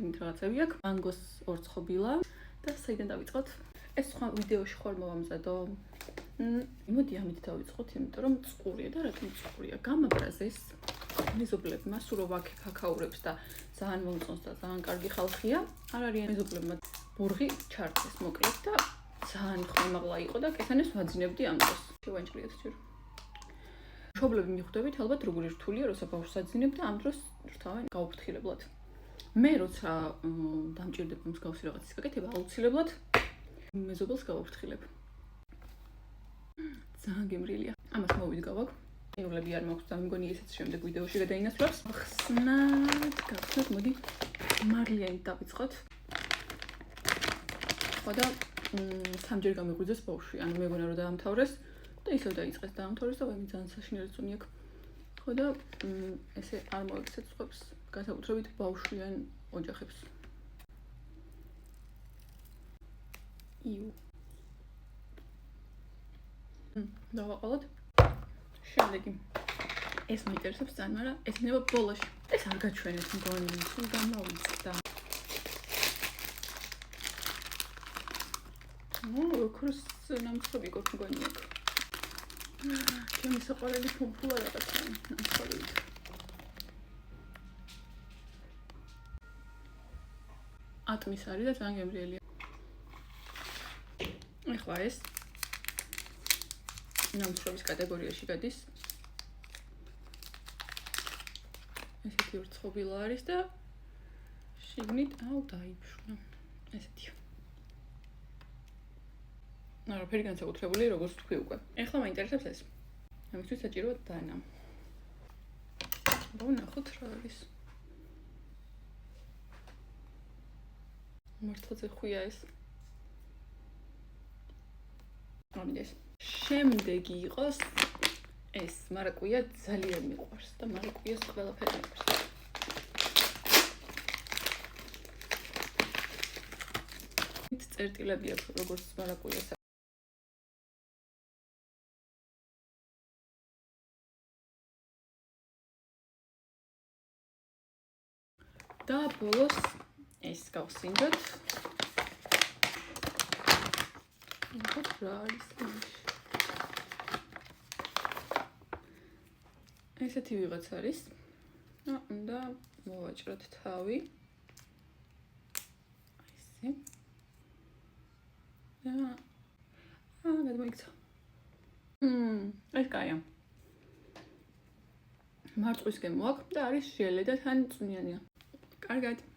იმით რაღაცები აქვს. მანგოს ორცხობილა და საიდან დავიწყოთ? ეს სხვა ვიდეოში ხარ მოვამზადო. მოდი ამით დავიწყოთ, იმიტომ რომ წყურია და რატომ წყურია? გამაბრაზეს მეზობლებმა, სულ რომ ვაქე ქაქაურებს და ძალიან მომწონს და ძალიან კარგი ხალხია. არ არის მეზობლებმა ბურღი ჩარჩეს მოკლედ და ძალიან ხმამაღლა იყო და კესანეს ვაძინებდი ამ დროს. შევანჭლიოთ ჯერ. მშობლები მიხვდებით ალბათ როგორი რთულია, როცა ბავშვს აძინებ და ამ დროს რთავენ გაუფრთხილებლად. მე როცა დამჭირდება მსგავსი რაღაცის გაკეთება, აუცილებლად მეზობელს გავუფრთხილებ. ძალიან გემრიელია. ამას მოვიდგავ. ეულები არ მაქვს და მგონი ესეც შემდეგ ვიდეოში გადაინაცვლებს. ხსნად, გავხსნათ, მოდი მარილიანით დავიწყოთ. ხო და სამჯერ გამიღვიძეს ბავშვი, ანუ მეგონა რომ დაამთავრეს და ისევ დაიწყეს დაამთავრეს და ვაიმე ძალიან საშინელი წონი აქვს. ხო და ესე არ მოექცეთ სხვებს, განსაკუთრებით ბავშვიან ოჯახებს. იუ. დავაყოლოთ. შემდეგი. ეს მეინტერესებს ძალიან, მაგრამ ეს ნება ბოლოში. ეს არ გაჩვენეთ მგონი, სულ გამოვიწყდა. ოქროს ნამცხვარი გქონი მგონი აქ. ჩემი საყვარელი ფუმფულა რაღაცა ნამცხვარი. ატმის არის და ძალიან გემრიელია. ეხლა ეს ნამცხრობის კატეგორიაში გადის. ესეთი ორცხობილა არის და შიგნით დაიბრუნა. ესეთია. არაფერი განსაკუთრებული, როგორც თქვი უკვე. ეხლა მაინტერესებს ეს. ამისთვის საჭიროა დანა. ვნახოთ რა არის. მართლაც ხვია ეს. ამიდეს. შემდეგი იყოს ეს მარაკუია ძალიან მიყვარს და მარაკუიას ყველაფერი მიყვარს. მით წერტილები აქვს როგორც მარაკუიას. და ბოლოს ეს გავსინდოთ. ნახოთ რა არის ეს. ესეთი ვიღაც არის. და მოვაჭროთ თავი. ესე. და გადმოიქცა. ეს კაია. მარწყვისკენ მოაქვს და არის ჟელე და თან წვნიანია. კარგად.